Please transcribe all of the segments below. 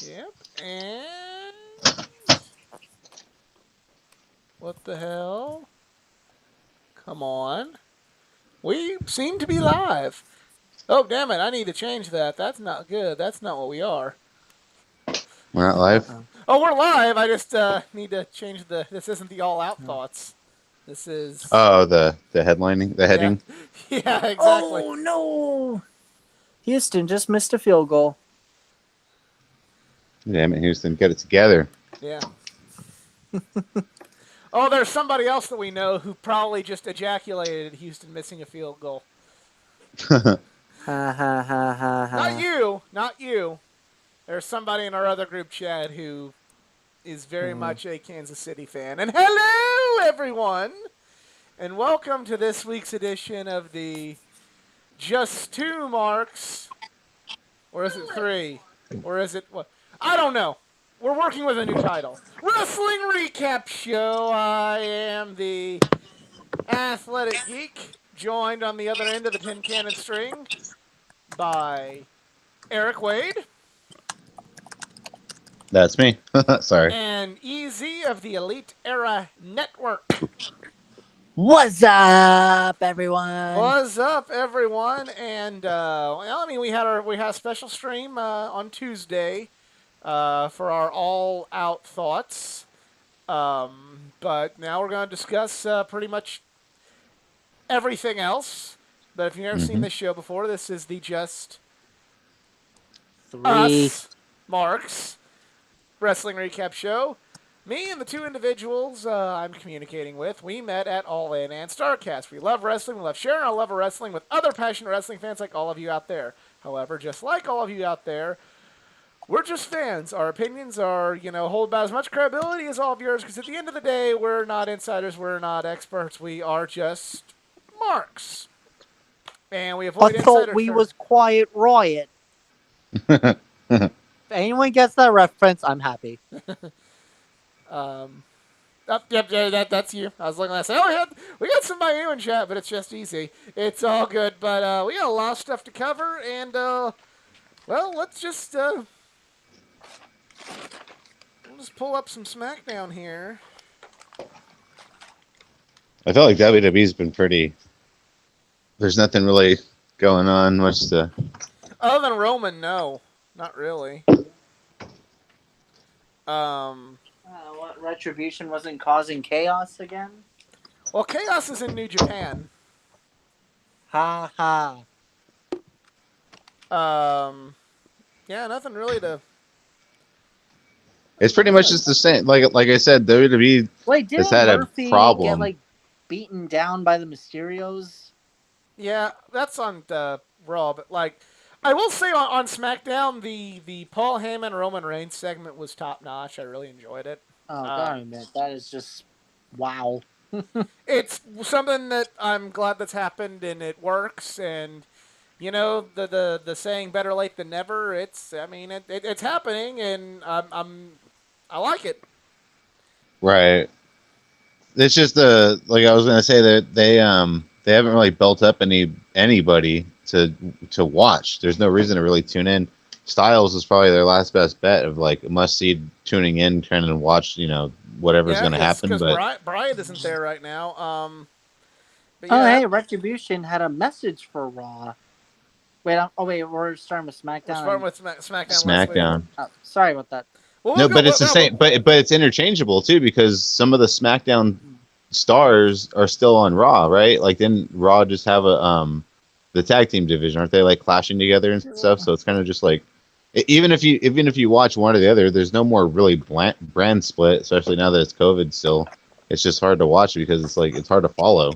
Yep. And what the hell? Come on. We seem to be live. Oh, damn it. I need to change that. That's not good. That's not what we are. We're not live. Uh-oh. Oh, we're live. I just need to change the. This isn't the all out Oh. thoughts. This is. Oh, the headlining, the Yeah. heading. Yeah, exactly. Oh, no. Houston just missed a field goal. Damn it, Houston, get it together. Yeah. Oh, there's somebody else that we know who probably just ejaculated at Houston missing a field goal. Ha ha ha ha Not ha. you. Not you. There's somebody in our other group chat who is very much a Kansas City fan. And hello, everyone! And welcome to this week's edition of the Just Two Marks. Or is it three? Or is it what? I don't know. We're working with a new title. Wrestling Recap Show. I am the Athletic Geek, joined on the other end of the tin cannon string by Eric Wade That's me. Sorry. and Easy of the Elite Era Network. What's up, everyone? What's up, everyone? And well, I mean, we had a special stream on Tuesday for our all-out thoughts. But now we're going to discuss pretty much everything else. But if you've never seen this show before, this is the Just 3. Us Marks Wrestling Recap Show. Me and the two individuals I'm communicating with, we met at All In and StarCast. We love wrestling. We love sharing our love of wrestling with other passionate wrestling fans like all of you out there. However, just like all of you out there, we're just fans. Our opinions are, hold about as much credibility as all of yours because at the end of the day, we're not insiders. We're not experts. We are just marks. And we I avoid thought insider we terms. was Quiet Riot. If anyone gets that reference, I'm happy. Yep, yeah, that's you. I was looking at that. Oh, we got somebody new in chat, but it's just easy. It's all good, but we got a lot of stuff to cover, and well, let's just we'll just pull up some SmackDown here. I feel like WWE's been pretty. There's nothing really going on much to. Other than Roman, no, not really. What, Retribution wasn't causing chaos again? Well, Chaos is in New Japan. Ha ha. Yeah, nothing really to. It's pretty much just the same. Like I said, WWE Wait, has didn't had a Murphy problem. get beaten down by the Mysterios? Yeah, that's on Raw, but I will say on SmackDown, the Paul Heyman Roman Reigns segment was top notch. I really enjoyed it. Oh, darn it. That is just wow. It's something that I'm glad that's happened and it works. And the saying "better late than never." It's it's happening, and I like it. Right. It's just I was gonna say that they haven't really built up anybody to watch. There's no reason to really tune in. Styles is probably their last best bet of a must see tuning in, trying to watch whatever's gonna happen. Because But Bryant isn't there right now. But Oh, yeah, hey, Retribution had a message for Raw. Wait, we're starting with SmackDown. we're starting with SmackDown. SmackDown. Oh, sorry about that. Well, No, but it's the same. But it's interchangeable too because some of the SmackDown stars are still on Raw, right? Like, didn't Raw just have the tag team division? Aren't they clashing together and stuff? So it's kind of just even if you watch one or the other, there's no more really brand split, especially now that it's COVID. Still, it's just hard to watch because it's hard to follow.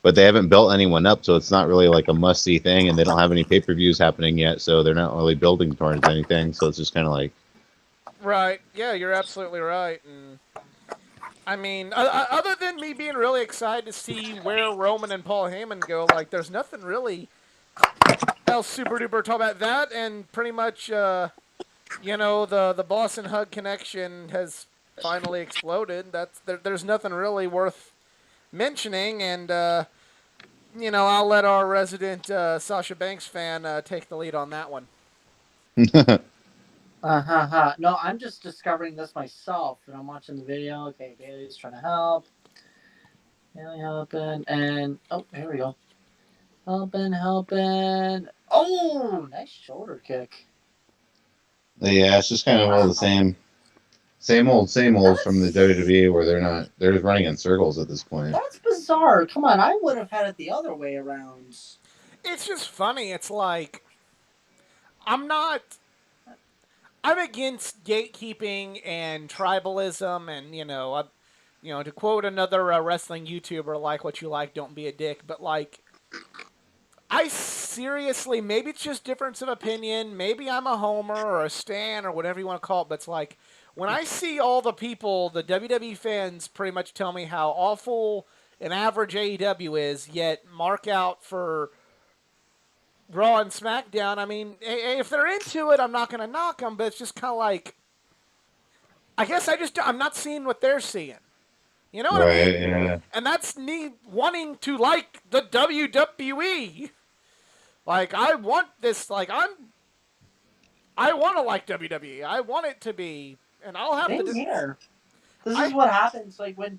But they haven't built anyone up, so it's not really a must see thing, and they don't have any pay per views happening yet, so they're not really building towards anything. So it's just kind of right. Yeah, you're absolutely right. And I mean, other than me being really excited to see where Roman and Paul Heyman go, there's nothing really else super duper talk about that, and pretty much, the Boston Hug connection has finally exploded. There's nothing really worth mentioning, and I'll let our resident Sasha Banks fan take the lead on that one. No, I'm just discovering this myself, and I'm watching the video. Okay, Bailey's trying to help. Bailey helping, and oh, here we go. Helping. Oh, nice shoulder kick. Yeah, it's just kind of all the same old from the That's WWE where they're just running in circles at this point. that's bizarre. Come on, I would have had it the other way around. It's just funny. It's like I'm not. I'm against gatekeeping and tribalism, and to quote another wrestling YouTuber, like what you like, don't be a dick. But like, I seriously, maybe it's just difference of opinion. Maybe I'm a homer or a stan or whatever you want to call it. But it's like when I see all the people, the WWE fans, pretty much tell me how awful an average AEW is, yet mark out for Raw and SmackDown. I mean, if they're into it, I'm not going to knock them, but it's just kind of like, I guess I'm not seeing what they're seeing. You know what I Right, mean? yeah. And that's me wanting to like the WWE. Like, I want this, like, I want to like WWE. I want it to be, and I'll have Same to. here. This is I, what happens, like when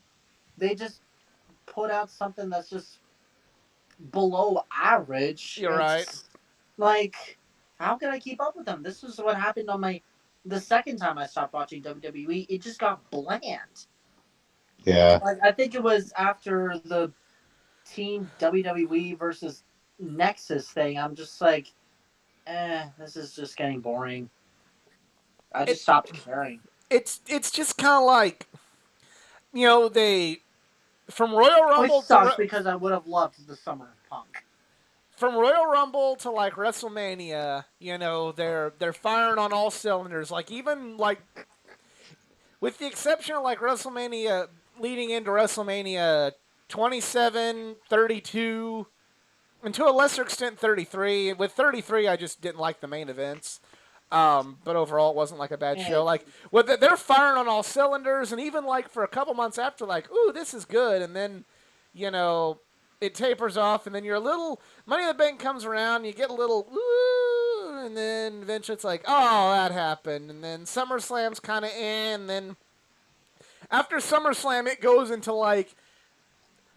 they just put out something that's just below average. you're right. It's like, how can I keep up with them? This is what happened on the second time I stopped watching WWE. It just got bland. Yeah. Like I think it was after the Team WWE versus Nexus thing. I'm just like, this is just getting boring. I It, just stopped caring. it's just kind of like, they from Royal Which Rumble sucks because I would have loved the Summer of Punk. from Royal Rumble to like WrestleMania, they're firing on all cylinders. Like even like with the exception of like WrestleMania leading into WrestleMania 27, 32, and to a lesser extent 33. With 33, I just didn't like the main events. But overall, it wasn't like a bad show. Like, they're firing on all cylinders, and even like for a couple months after, like, ooh, this is good, and then, you know, it tapers off, and then you're a little Money in the Bank comes around, you get a little ooh, and then eventually it's like, oh, that happened, and then SummerSlam's kind of in, and then after SummerSlam, it goes into like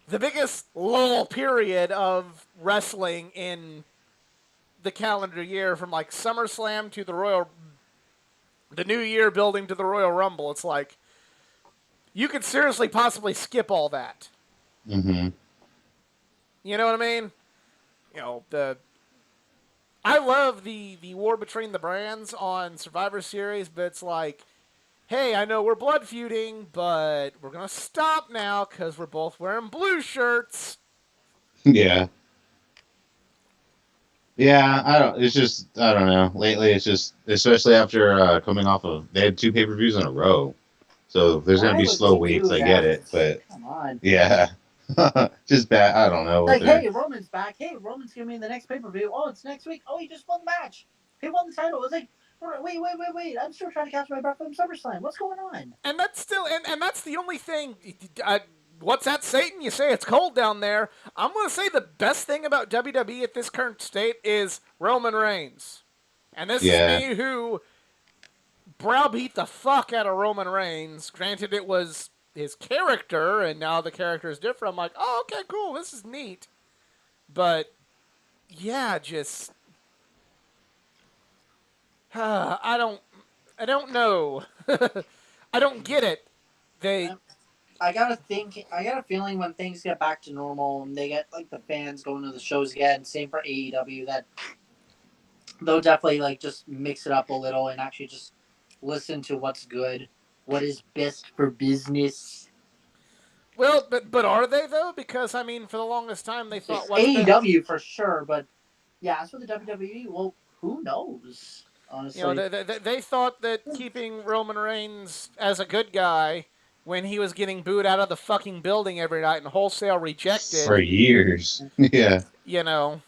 the biggest lull period of wrestling in the calendar year, from like SummerSlam to the New Year building to the Royal Rumble. It's like you could seriously possibly skip all that. Mm-hmm. You know what I mean? I love the war between the brands on Survivor Series, but it's like, hey, I know we're blood feuding, but we're gonna stop now because we're both wearing blue shirts. Yeah. Yeah, I don't know. Lately, it's just, especially after coming off of, they had two pay-per-views in a row. So there's going to Why be would slow they weeks, do I get it. that? But Come on. yeah, just bad. I don't know what Like, they're, hey, Roman's back. Hey, Roman's gonna be in the next pay per view. Oh, it's next week. Oh, he just won the match. He won the title. It's like, wait. I'm still trying to catch my breath from SummerSlam. What's going on? And that's still, and that's the only thing. What's that, Satan? You say it's cold down there. I'm going to say the best thing about WWE at this current state is Roman Reigns. And this is yeah. me who browbeat the fuck out of Roman Reigns. Granted, it was his character, and now the character is different. I'm like, oh, okay, cool. This is neat. But, yeah, just... I don't know. I don't get it. They... I got a feeling when things get back to normal and they get like the fans going to the shows again, same for AEW, that they'll definitely like just mix it up a little and actually just listen to what's good, what is best for business. Well, but are they though? Because I mean, for the longest time they thought what's AEW for sure, but yeah, as for the WWE, well, who knows? Honestly, they thought that keeping Roman Reigns as a good guy when he was getting booed out of the fucking building every night and wholesale rejected For years. Yeah. you know.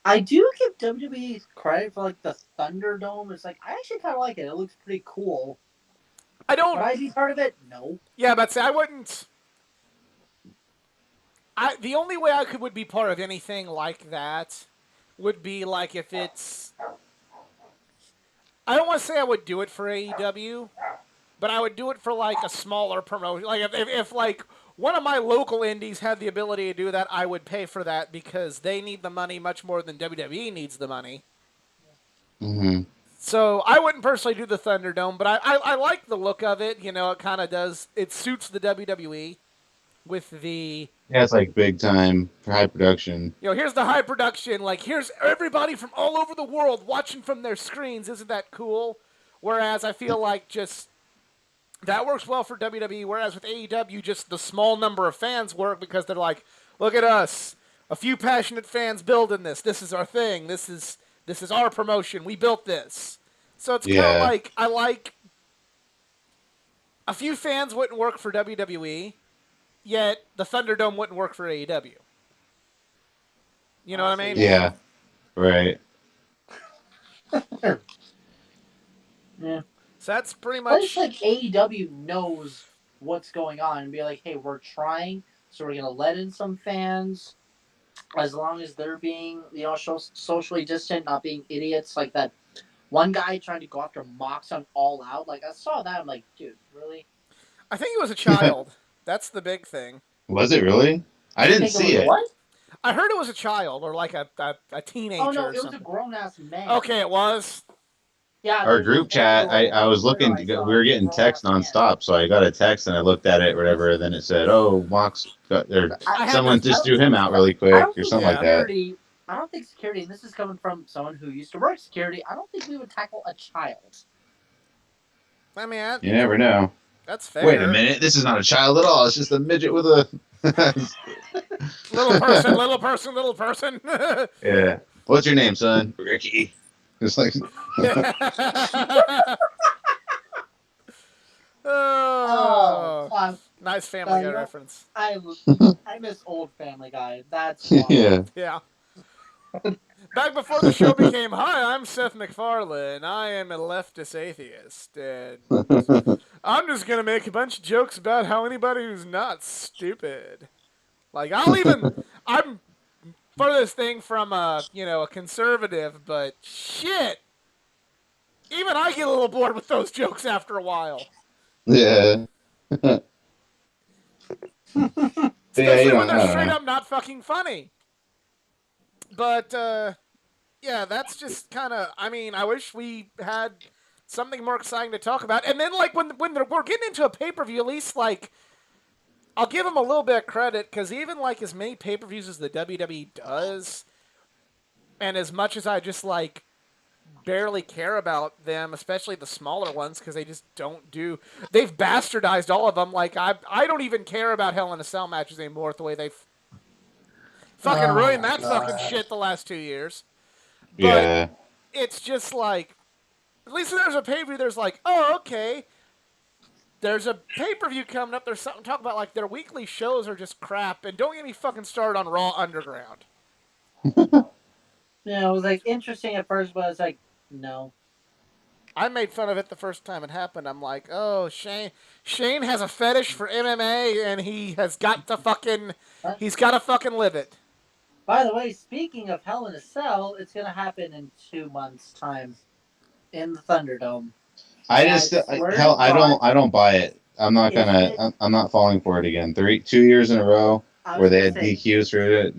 I do give WWE credit for like the Thunderdome. It's like I actually kind of like it. It looks pretty cool. I don't. Would I be part of it? No. Yeah, but see, I wouldn't. The only way I would be part of anything like that would be like if it's I don't want to say I would do it for AEW, but I would do it for like a smaller promotion. Like if like one of my local indies had the ability to do that, I would pay for that because they need the money much more than WWE needs the money. Mm-hmm. So I wouldn't personally do the Thunderdome, but I like the look of it. You know, it kind of does. It suits the WWE with the. Yeah, it's like big time for high production. You know, here's the high production. Like, here's everybody from all over the world watching from their screens. Isn't that cool? Whereas I feel like just that works well for WWE. Whereas with AEW, just the small number of fans work because they're like, look at us, a few passionate fans building this. This is our thing. This is our promotion. We built this. So it's kind of like I like a few fans wouldn't work for WWE, yet the Thunderdome wouldn't work for AEW. You know what I mean? Yeah. Right. Yeah. So that's pretty But much. it's like AEW knows what's going on and be like, hey, we're trying, so we're gonna let in some fans, as long as they're being, socially distant, not being idiots. Like that one guy trying to go after Mox on All Out. Like I saw that, I'm like, dude, really? I think he was a child. That's the big thing. Was it really? I didn't think see was it. What? I heard it was a child or like a teenager. Oh no, or it was something. a grown ass man. Okay, it was. Yeah. Our group chat, I was looking to go, we were getting text nonstop, so I got a text and I looked at it, whatever, and then it said, oh, Mox, or someone just threw him out really quick, or something like that. I don't think security, and this is coming from someone who used to work security, I don't think we would tackle a child. I mean, You never know. That's fair. Wait a minute, this is not a child at all, it's just a midget with a... little person. Yeah. What's your name, son? Ricky. It's like... Oh, nice Family Guy reference. I miss old Family Guy. That's why. Yeah. Back before the show became, hi, I'm Seth MacFarlane. I am a leftist atheist. And I'm just going to make a bunch of jokes about how anybody who's not stupid. Like, I'm furthest thing from a conservative, but shit. Even I get a little bored with those jokes after a while. Yeah. Especially when they're straight up not fucking funny. But, yeah, that's just kind of, I mean, I wish we had something more exciting to talk about. And then, like, when we're getting into a pay-per-view, at least, like, I'll give them a little bit of credit, because even, like, as many pay-per-views as the WWE does, and as much as I just, like, barely care about them, especially the smaller ones, because they just don't do... They've bastardized all of them. Like, I don't even care about Hell in a Cell matches anymore with the way they've fucking ruined that fucking shit the last 2 years. But yeah. It's just like... At least when there's a pay-per-view, there's like, oh, okay. There's a pay-per-view coming up. There's something to talk about. Like, their weekly shows are just crap. And don't get me fucking started on Raw Underground. Yeah, it was, like, interesting at first, but it's like, no. I made fun of it the first time it happened. I'm like, oh, Shane has a fetish for MMA, and he has got to fucking... He's got to fucking live it. By the way, speaking of Hell in a Cell, it's going to happen in 2 months' time in the Thunderdome. I don't buy it. I'm not falling for it again. 2 years in a row where they had DQs for it.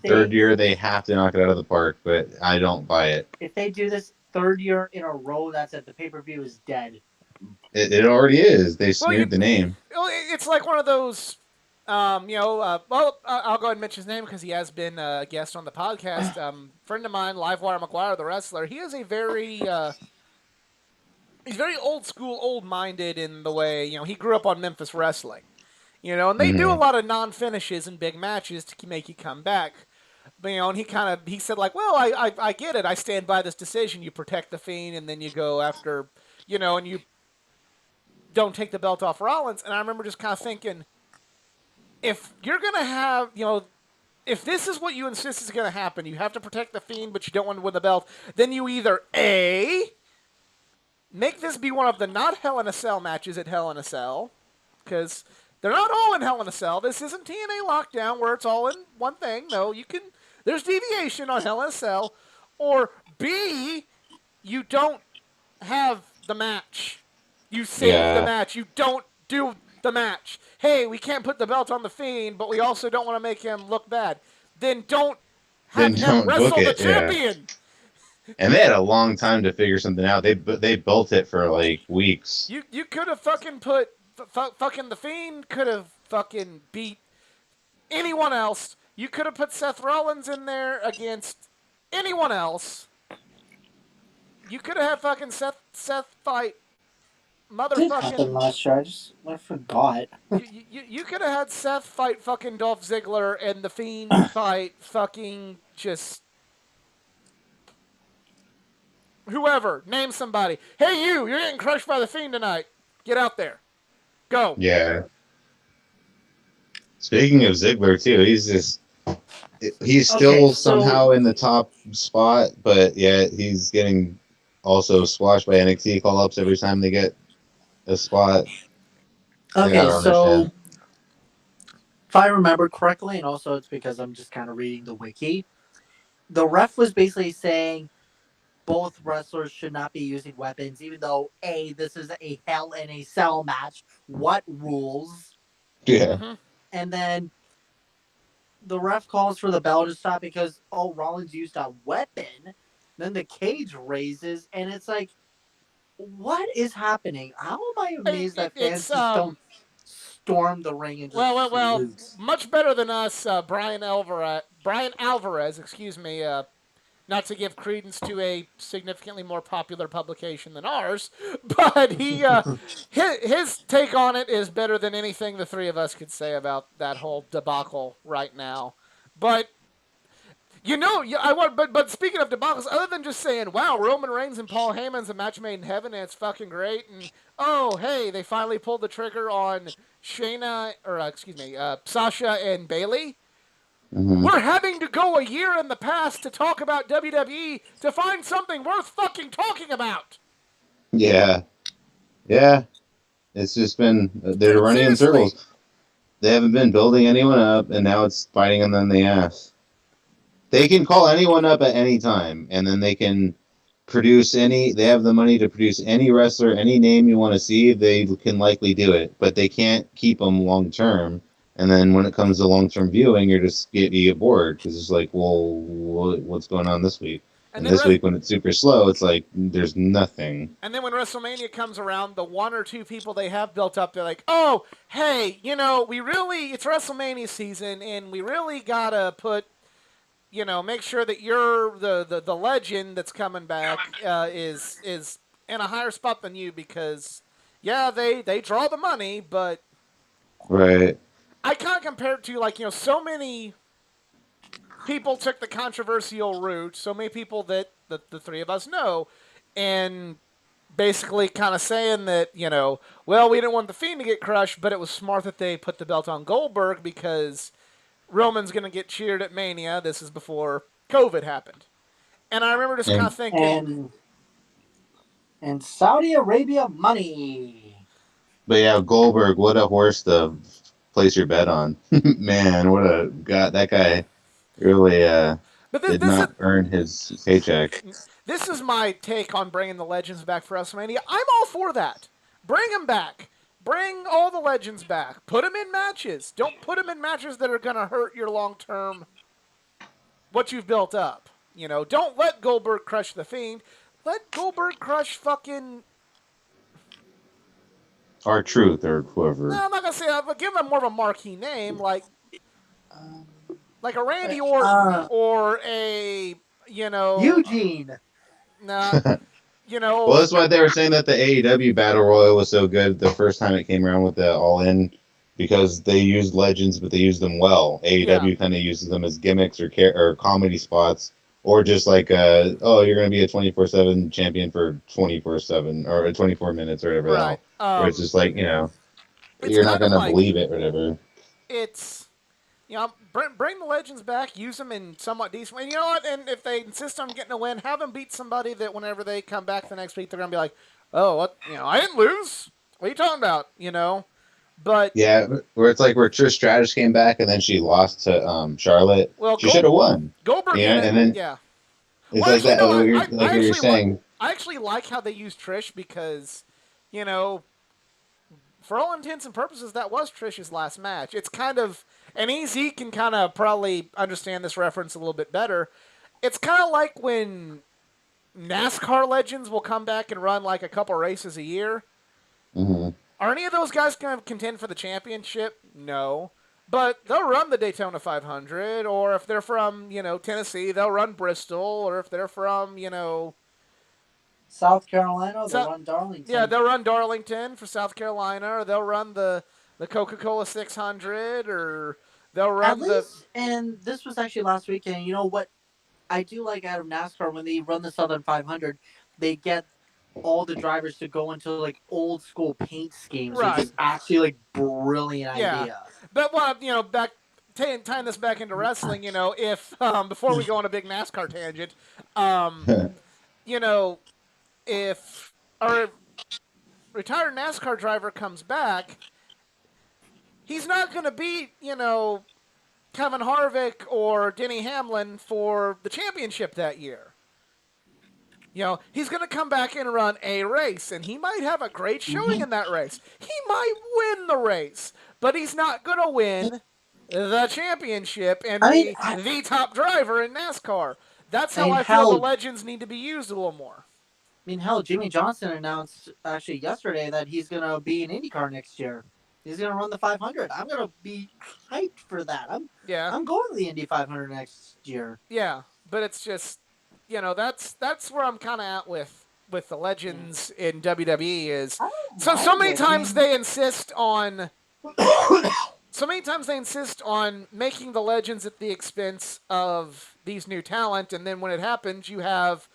Third year they have to knock it out of the park, but I don't buy it. If they do this third year in a row, that's it. The pay-per-view is dead. It already is. They smeared the name. It's like one of those, I'll go ahead and mention his name because he has been a guest on the podcast. Friend of mine, Livewire McGuire, the wrestler. He is a very, he's very old school, old-minded in the way, he grew up on Memphis wrestling. And they do a lot of non-finishes and big matches to make you come back. But, and he said, like, well, I get it. I stand by this decision. You protect the Fiend, and then you go after, and you don't take the belt off Rollins. And I remember just kind of thinking, if you're going to have, if this is what you insist is going to happen, you have to protect the Fiend, but you don't want to win the belt, then you either, A, make this be one of the not Hell in a Cell matches at Hell in a Cell, because they're not all in Hell in a Cell. This isn't TNA Lockdown where it's all in one thing. No, there's deviation on Hell in a Cell. Or B, you don't have the match. You save the Yeah. match. You don't do the match. Hey, we can't put the belt on the Fiend, but we also don't want to make him look bad. Then don't have Then him don't book wrestle the it. Yeah. champion. And they had a long time to figure something out. They built it for like weeks. You could have fucking put fucking the Fiend could have fucking beat anyone else. You could have put Seth Rollins in there against anyone else. You could have had fucking Seth fight Did happen motherfucking. last year. I forgot. You could have had Seth fight fucking Dolph Ziggler and the Fiend fight fucking just whoever. Name somebody. Hey, you're getting crushed by the Fiend tonight. Get out there. Go. Yeah. Speaking of Ziggler too, he's still Okay, so- somehow in the top spot, but yet he's getting also squashed by NXT call-ups every time they get a spot. Okay, I don't so understand. if I remember correctly, and also it's because I'm just kind of reading the wiki, the ref was basically saying both wrestlers should not be using weapons, even though this is a Hell in a Cell match. What rules? Yeah. Mm-hmm. And then the ref calls for the bell to stop because Rollins used a weapon. Then the cage raises, and it's like, what is happening? How am I amazed that fans just don't storm the ring and just well, lose? much better than us, Brian Alvarez, excuse me, not to give credence to a significantly more popular publication than ours, but his take on it is better than anything the three of us could say about that whole debacle right now. But but speaking of debacles, other than just saying, "Wow, Roman Reigns and Paul Heyman's a match made in heaven and it's fucking great," and oh hey, they finally pulled the trigger on Sasha and Bayley. Mhm. We're having to go a year in the past to talk about WWE to find something worth fucking talking about. Yeah. Yeah. It's just been they're running in Seriously. circles. They haven't been building anyone up, and now it's biting them in the ass. They can call anyone up at any time, and then they can produce any. They have the money to produce any wrestler, any name you want to see. They can likely do it, but they can't keep them long term. And then when it comes to long term viewing, you get bored because it's like, well, what's going on this week? And this week, when it's super slow, it's like there's nothing. And then when WrestleMania comes around, the one or two people they have built up, they're like, oh, hey, it's WrestleMania season, and we really gotta put, make sure that you're the legend that's coming back is in a higher spot than you because, yeah, they draw the money, but Right. I can't compare it to so many people took the controversial route, so many people that the three of us know, and basically kind of saying that, well, we didn't want the Fiend to get crushed, but it was smart that they put the belt on Goldberg because Roman's going to get cheered at Mania. This is before COVID happened. And I remember just kind of thinking... And Saudi Arabia money. But yeah, Goldberg, what a horse to place your bet on. Man, that guy really did not earn his paycheck. This is my take on bringing the legends back for WrestleMania. I'm all for that. Bring them back. Bring all the legends back. Put them in matches. Don't put them in matches that are going to hurt your long-term, what you've built up. Don't let Goldberg crush the Fiend. Let Goldberg crush fucking... R-Truth or whoever. No, I'm not going to say that, but give them more of a marquee name, like a Randy Orton or a, Eugene. Nah, Well, that's why they were saying that the AEW Battle Royal was so good the first time it came around with the All-In, because they used legends, but they used them well. AEW kind of uses them as gimmicks or comedy spots, or just like, you're going to be a 24/7 champion for 24/7 or 24 minutes or whatever. Right. Where it's just like, you're not going to believe it or whatever. It's, bring the legends back, use them in somewhat decent way. You know what? And if they insist on getting a win, have them beat somebody that whenever they come back the next week, they're going to be like, oh, what? I didn't lose. What are you talking about? But yeah, where Trish Stratus came back and then she lost to Charlotte. Well, she should have won. Goldberg, and then yeah. It's like that. Like you're saying. I actually like how they use Trish because, you know, for all intents and purposes, that was Trish's last match. It's kind of, and EZ can kind of probably understand this reference a little bit better. It's kind of like when NASCAR legends will come back and run like a couple races a year. Mm-hmm. Are any of those guys going to contend for the championship? No. But they'll run the Daytona 500, or if they're from, Tennessee, they'll run Bristol, or if they're from, South Carolina, So- they'll run Darlington. yeah, they'll run Darlington for South Carolina, or they'll run the Coca-Cola 600, or they'll At run the... least, and this was actually last weekend. You know what I do like out of NASCAR when they run the Southern 500, they get all the drivers to go into like old school paint schemes, Right. which is actually like brilliant Yeah. idea. But, back tying this back into wrestling, if, before we go on a big NASCAR tangent, if our retired NASCAR driver comes back, he's not going to beat, Kevin Harvick or Denny Hamlin for the championship that year. He's going to come back and run a race, and he might have a great showing in that race. He might win the race, but he's not going to win the championship and be the top driver in NASCAR. That's how I feel the legends need to be used a little more. I mean, hell, Jimmy Johnson announced actually yesterday that he's going to be in IndyCar next year. He's going to run the 500. I'm going to be hyped for that. I'm going to the Indy 500 next year. Yeah, but it's just, that's where I'm kind of at with the legends in WWE is so many times they insist on making the legends at the expense of these new talent, and then when it happens, you have,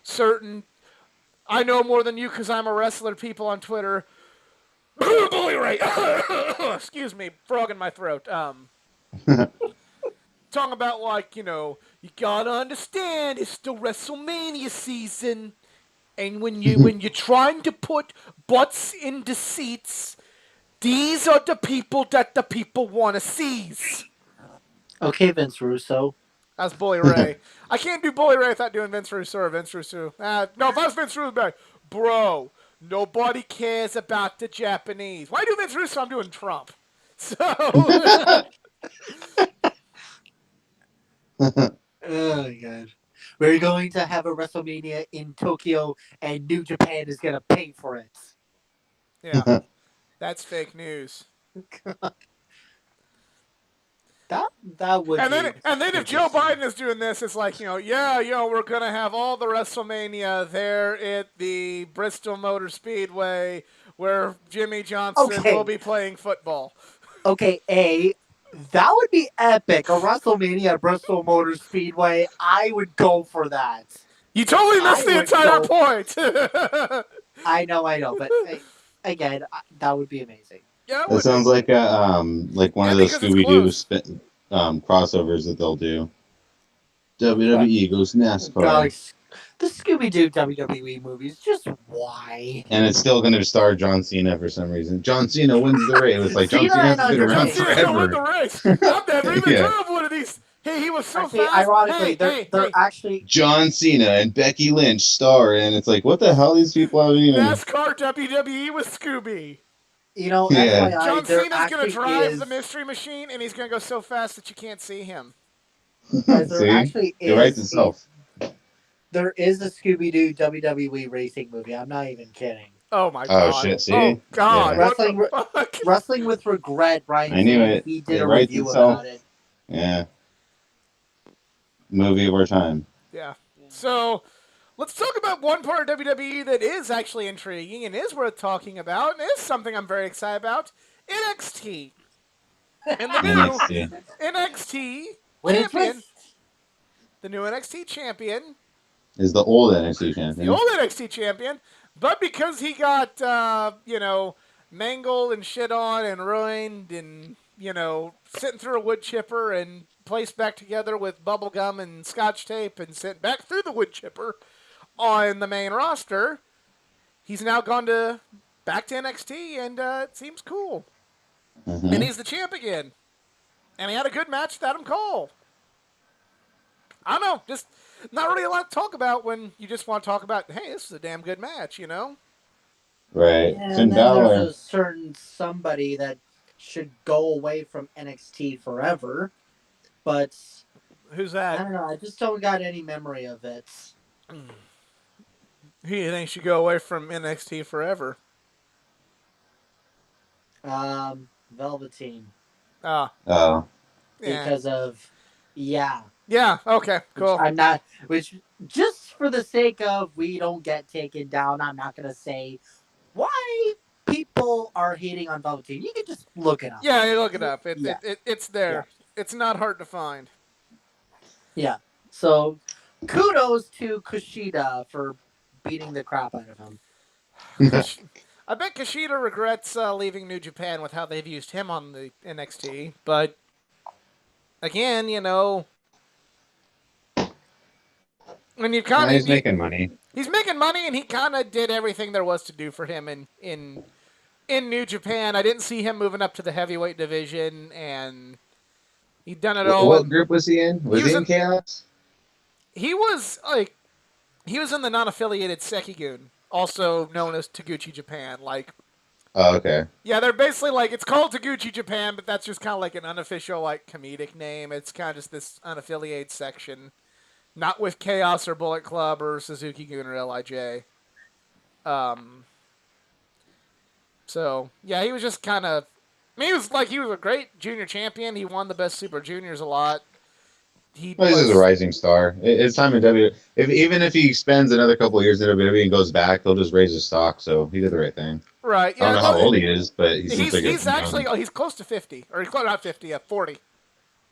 certain I know more than you because I'm a wrestler people on Twitter. Bully Ray, excuse me, frog in my throat. Talking about you gotta understand it's still WrestleMania season, and when you're trying to put butts into seats, these are the people that the people want to seize. Okay, Vince Russo. That's Bully Ray. I can't do Bully Ray without doing Vince Russo or Vince Russo. No, if I was Vince Russo, I'd be like, bro, nobody cares about the Japanese. Why do Vince Russo? I'm doing Trump. So. Oh, God. We're going to have a WrestleMania in Tokyo, and New Japan is going to pay for it. Yeah. That's fake news. That would and be. then if Joe Biden is doing this, it's like, we're going to have all the WrestleMania there at the Bristol Motor Speedway where Jimmy Johnson will be playing football. Okay, that would be epic. A WrestleMania at Bristol Motor Speedway. I would go for that. You totally missed the entire point. I know, but again, that would be amazing. Yeah, it sounds like a one of those Scooby-Doo crossovers that they'll do. WWE goes NASCAR. The Scooby-Doo WWE movies, just why? And it's still going to star John Cena for some reason. John Cena wins the race. It's like John Cena has been around forever. Won the race. I've never even heard of one of these. Hey, he was so fast. Ironically, they're actually John Cena and Becky Lynch star, and it's like, what the hell? These people haven't even NASCAR WWE with Scooby. FYI, John Cena's going to drive the Mystery Machine, and he's going to go so fast that you can't see him. Actually it writes itself. There is a Scooby-Doo WWE racing movie. I'm not even kidding. Oh, my God. Oh, shit, see? Oh, God. Yeah. Wrestling with Regret, Brian. I knew it. He did a review about it. Yeah. Movie of our time. Yeah. So, let's talk about one part of WWE that is actually intriguing and is worth talking about, and is something I'm very excited about. NXT. And the new NXT champion. The new NXT champion. Is the old NXT champion. The old NXT champion. But because he got, mangled and shit on and ruined and, sitting through a wood chipper and placed back together with bubble gum and scotch tape and sent back through the wood chipper on the main roster, he's now gone back to NXT, and it seems cool. Mm-hmm. And he's the champ again. And he had a good match with Adam Cole. I don't know, just not really a lot to talk about when you just want to talk about, hey, this is a damn good match, you know? Right. Yeah, Finn and then there's Balor. a certain somebody that should go away from NXT forever, but Who's I that? don't know. I just don't got any memory of it. Who do you think should go away from NXT forever? Velveteen Ah, Oh. yeah. because of yeah, Yeah, okay, which cool. I'm not. Which just for the sake of we don't get taken down, I'm not gonna say why people are hating on Velveteen. You can just look it up. Yeah, you look it up. Yeah, It's yeah, there. It's not hard to find. yeah. So kudos to Kushida for beating the crap out of him. I bet Kushida regrets leaving New Japan with how they've used him on the NXT. But again, you know, when you Nah, kind he's of making money. he's making money, and he kind of did everything there was to do for him in New Japan. I didn't see him moving up to the heavyweight division, and he'd done it all. What group was he in? He Was was he in in. Chaos? He was like he was in the non-affiliated Sekigun, also known as Taguchi Japan. Like, Oh, okay. yeah, they're basically like it's called Taguchi Japan, but that's just kind of like an unofficial like comedic name. It's kind of just this unaffiliated section, not with Chaos or Bullet Club or Suzuki Gun or Lij. Um, so yeah, he was just kind of. I mean, he was a great junior champion. He won the best Super Juniors a lot. He Well, he's just a was rising star. It's time in W. Even if he spends another couple of years in WWE and goes back, he'll just raise his stock. So he did the right thing. right. I don't Yeah, know how old he is, but he seems like he's actually young. he's close to 50 or he's close not 50, 40.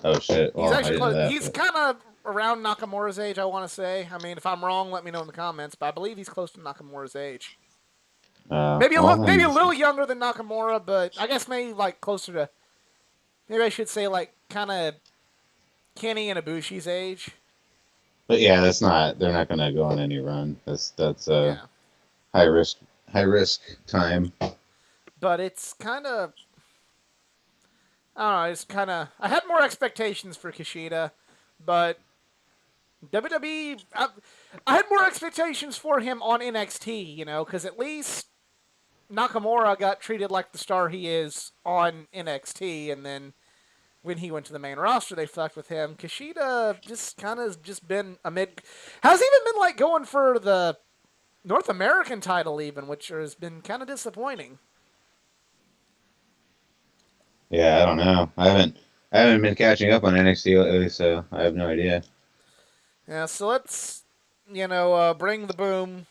Oh shit! He's Well, I actually didn't know close. that. He's kind of around Nakamura's age, I want to say. I mean, if I'm wrong, let me know in the comments. But I believe he's close to Nakamura's age. Maybe maybe a little younger than Nakamura, but I guess maybe like closer to. Maybe I should say like kind of Kenny and Ibushi's age. But yeah, that's not. They're not gonna go on any run. That's Yeah, high risk time. but it's kind of. I don't know. It's kind of. I had more expectations for Kushida, but WWE. I had more expectations for him on NXT. You know, because at least Nakamura got treated like the star he is on NXT, and then when he went to the main roster, they fucked with him. Kushida just kind of just been a mid. Has even been like going for the North American title, even, which has been kind of disappointing. Yeah, I don't know. I haven't been catching up on NXT lately, so I have no idea. Yeah, so let's bring the boom,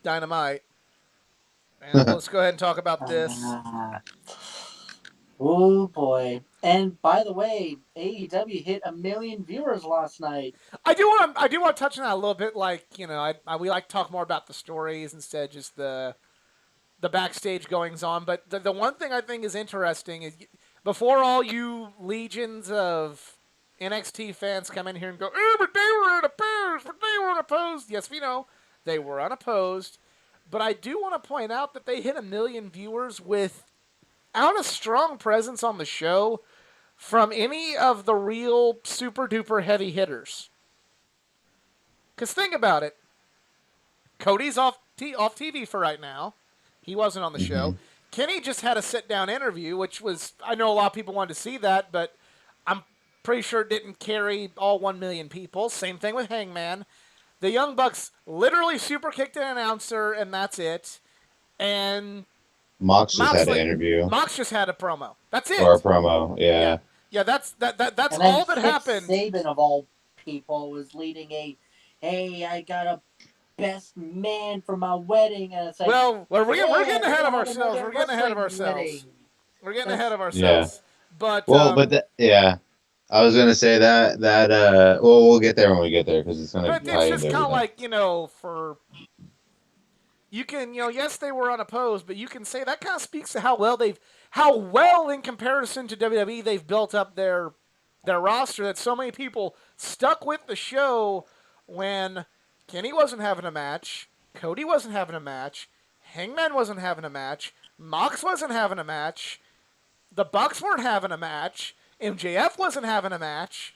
Dynamite, and let's go ahead and talk about this. Oh boy! And by the way, AEW hit 1 million viewers last night. I do want to touch on that a little bit. Like, we like to talk more about the stories instead of just the backstage goings on. But the one thing I think is interesting is before all you legions of NXT fans come in here and go, oh, but they were unopposed, but they were unopposed. Yes, we know they were unopposed. But I do want to point out that they hit 1 million viewers without a strong presence on the show from any of the real super duper heavy hitters. Because think about it. Cody's off TV for right now. He wasn't on the show. Kenny just had a sit-down interview, which was, I know a lot of people wanted to see that, but I'm pretty sure it didn't carry all 1 million people. Same thing with Hangman. The Young Bucks literally super kicked an announcer, and that's it. And Mox just had an interview. Mox just had a promo. That's it. Or a promo, yeah. Yeah, that's and all that Kip happened. Saban of all people was leading hey, I got a best man for my wedding, and it's like, well, we're getting ahead of ourselves. We're getting ahead of ourselves. We're getting ahead of ourselves. Yeah. But yeah. I was gonna say that well, we'll get there when we get there because it's gonna. But it's just kind of like for you can yes they were unopposed, but you can say that kind of speaks to how well in comparison to WWE they've built up their roster that so many people stuck with the show when Kenny wasn't having a match, Cody wasn't having a match, Hangman wasn't having a match, Mox wasn't having a match, the Bucks weren't having a match. MJF wasn't having a match.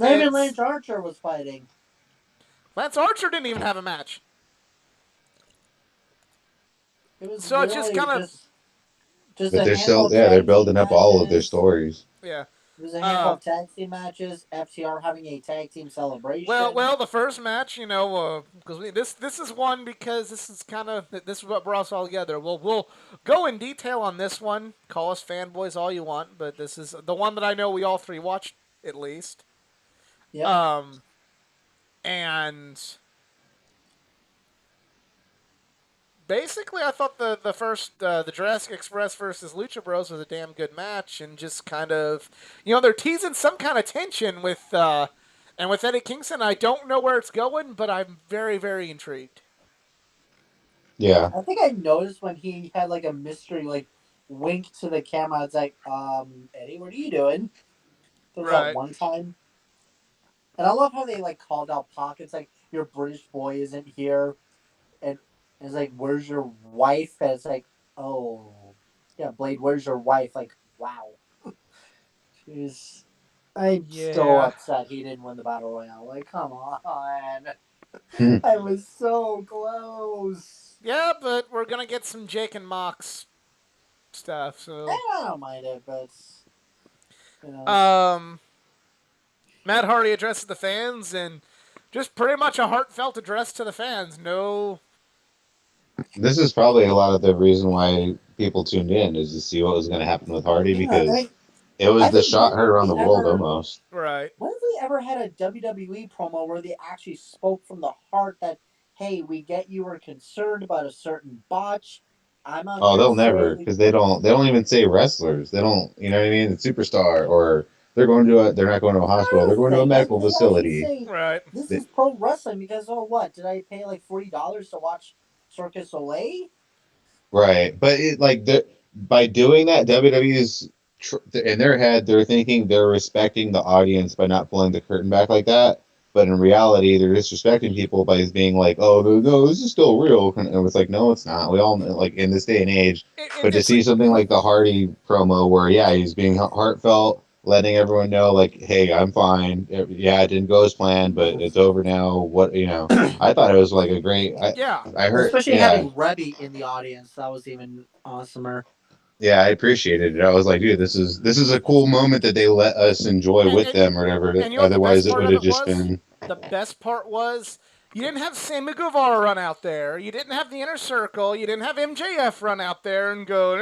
Even Lance Archer was fighting. Lance Archer didn't even have a match. It was So it's just literally kind of just But a they're handful still, of yeah, they're tag team building up all of their matches. stories. yeah. It was a handful Uh, of tag team matches. FTR having a tag team celebration. Well, the first match, because this is one because this is kind of this is what brought us all together. We'll go in detail on this one. Call us fanboys all you want, but this is the one that I know we all three watched at least. Yep. And basically, I thought the first the Jurassic Express versus Lucha Bros was a damn good match, and just kind of they're teasing some kind of tension with and with Eddie Kingston. I don't know where it's going, but I'm very very intrigued. Yeah. I think I noticed when he had like a mystery like wink to the camera. It's like, Eddie, what are you doing? There was that Right. one time. And I love how they like called out Pockets like your British boy isn't here, and it's like, where's your wife? And it's like, oh, yeah, Blade, where's your wife? Like, wow, she's. I'm so Yeah. upset he didn't win the battle royale. Like, come on, Hmm. I was so close. Yeah, but we're gonna get some Jake and Mox stuff. So, I don't mind it, but um, Matt Hardy addresses the fans and just pretty much a heartfelt address to the fans. No, This is probably a lot of the reason why people tuned in is to see what was going to happen with Hardy yeah, I because mean, it was I the think shot heard around the world almost. right. when have we ever had a WWE promo where they actually spoke from the heart that, hey, we get you were concerned about a certain botch. I'm out Oh, here to they'll never say, because they don't even say wrestlers. They don't, you know what I mean? The superstar or they're not going to a hospital. They're going to a nothing. Like medical they actually facility. say Right. this is pro wrestling because oh what? Did I pay like $40 to watch Circus Soleil? Right, but by doing that, WWE's in their head they're thinking they're respecting the audience by not pulling the curtain back like that. But in reality, they're disrespecting people by being like, "Oh no, this is still real." And it was like, "No, it's not." We all know, like in this day and age. And But to just see something like the Hardy promo, where yeah, he's being heartfelt, letting everyone know, like, "Hey, I'm fine. Yeah, it didn't go as planned, but it's over now." What I thought it was like a great. yeah, I heard, Especially yeah. having Rebby in the audience, that was even awesomer. Yeah, I appreciated it. I was like, dude, this is a cool moment that they let us enjoy and, with and, them or whatever. and you know what the Otherwise, best it part would of have it just was? been The best part was you didn't have Sammy Guevara run out there. You didn't have the Inner Circle. You didn't have MJF run out there and go.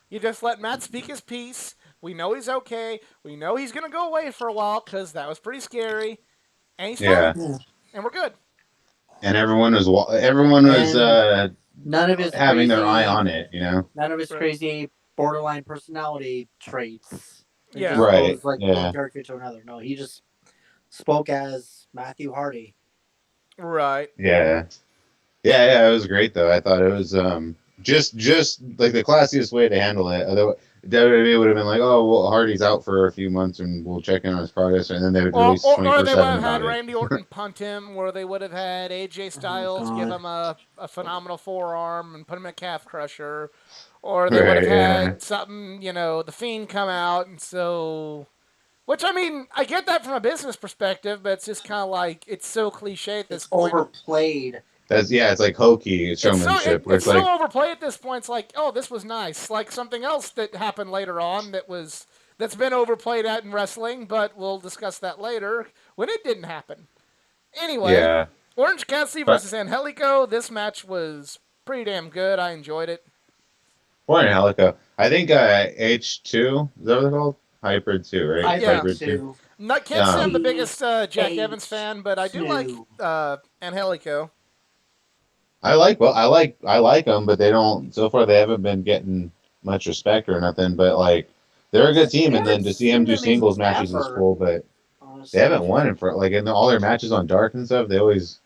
You just let Matt speak his piece. We know he's okay. We know he's gonna go away for a while because that was pretty scary, and he's yeah. fine, and we're good. And everyone was And none of his having their eye crazy, on it. none of his Right. crazy borderline personality traits. It Yeah. just Right. goes like one Yeah. character to another. No, he just spoke as Matthew Hardy. Right. Yeah. Yeah. Yeah. It was great though. I thought it was just like the classiest way to handle it. Otherwise, WWE would have been like, oh, well, Hardy's out for a few months and we'll check in on his progress, and then they would Or, release or, twenty or four they would seven have about had it. Randy Orton punt him, or they would have had AJ Styles give God. him a phenomenal forearm and put him in a calf crusher, or they would have Right. Yeah. had something, the Fiend come out, and so. Which, I mean, I get that from a business perspective, but it's just kind of like, it's so cliche at this It's point. overplayed. It's like hokey showmanship. Where It's it's like, so overplayed at this point. It's like, oh, this was nice. Like something else that happened later on that's been overplayed at in wrestling, but we'll discuss that later when it didn't happen. Anyway, yeah. Orange Cassidy But versus Angelico. This match was pretty damn good. I enjoyed it. or Angelico. I think H2 is that what they're called? Hybrid 2, right? Hybrid Yeah. Hybrid 2. 2. Can't say I'm the Um, biggest Jack H2. Evans fan, but I do like Angelico. I like them, but they don't. So far, they haven't been getting much respect or nothing. But like, they're a good team, They and then haven't to see them seen do them in singles matches is ever, cool. But they honestly. haven't won in for like in all their matches on Dark and stuff. They always,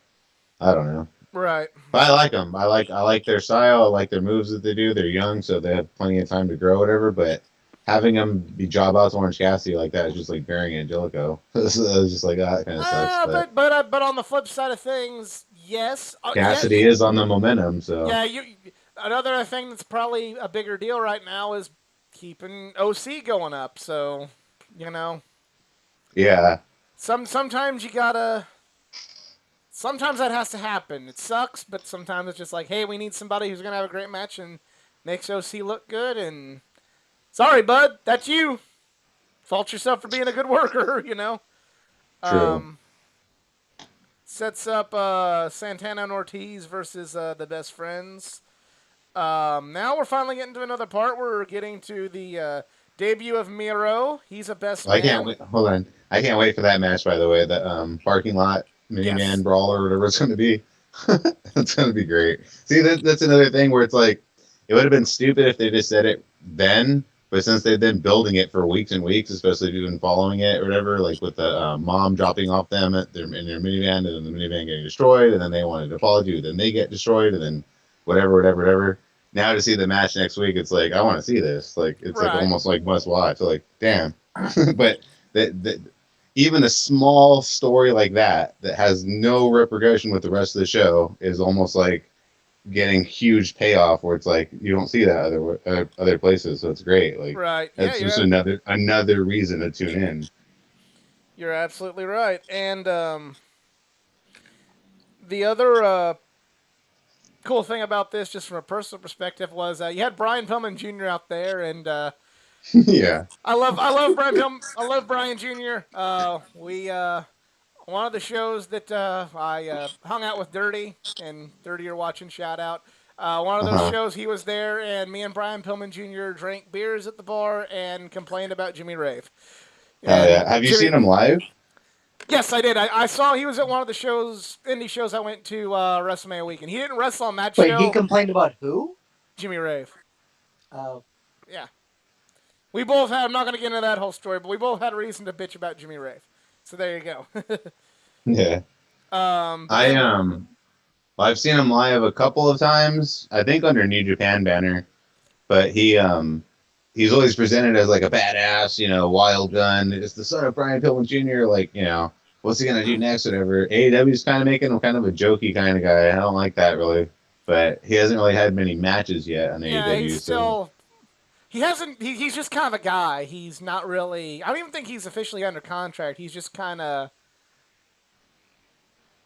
I don't know. Right. But I like them. I like their style. I like their moves that they do. They're young, so they have plenty of time to grow, whatever. But having them be job outs Orange Cassidy like that is just like burying Angelico. It's just like that kind of sucks. But but on the flip side of things, yes, Cassidy is on the momentum, so yeah. Another thing that's probably a bigger deal right now is keeping OC going up. So, yeah. sometimes you gotta sometimes that has to happen. It sucks, but sometimes it's just like, hey, we need somebody who's gonna have a great match and makes OC look good. And sorry, bud, that's you. Fault yourself for being a good worker, you know. True. Sets up Santana and Ortiz versus the Best Friends. Now we're finally getting to another part where we're getting to the debut of Miro. He's a best I man. can't wait. Hold on. I can't wait for that match. By the way, the parking lot miniman Yes. brawl or whatever it's going to be. It's going to be great. See, that's another thing where it's like it would have been stupid if they just said it then, but since they've been building it for weeks and weeks, especially if you've been following it or whatever, like with the mom dropping off them in their minivan, and then the minivan getting destroyed, and then they wanted to apology, then they get destroyed, and then whatever. Now to see the match next week, it's like I want to see this. Like it's like Right. almost like must watch. Like damn, but even a small story like that has no repercussion with the rest of the show is almost like getting huge payoff where it's like you don't see that other places. So it's great. Like Right. that's Yeah, just another reason to tune in. you're absolutely right. And the other cool thing about this, just from a personal perspective, was you had Brian Pillman Jr. out there, and Yeah. I love Brian Pillman. I love Brian Jr. We one of the shows that I hung out with Dirty, and Dirty, you're watching, shout out. One of those Uh-huh. shows, he was there, and me and Brian Pillman Jr. drank beers at the bar and complained about Jimmy Rave. Hell And yeah. Have you Jimmy, seen him live? yes, I did. I saw he was at one of the indie shows I went to WrestleMania weekend. He didn't wrestle on that Wait, show. he complained about who? Jimmy Rave. Oh, Yeah. We both had, I'm not going to get into that whole story, but we both had a reason to bitch about Jimmy Rave. So there you go. Yeah. But I then, I've seen him live a couple of times. I think under New Japan banner, but he's always presented as like a badass, wild gun. It's the son of Brian Pillman Jr. Like, what's he gonna do next? Whatever. AEW's kind of making him kind of a jokey kind of guy. I don't like that really, but he hasn't really had many matches yet on yeah, AEW. he's still. He hasn't. He's just kind of a guy. He's not really. I don't even think he's officially under contract. He's just kind of.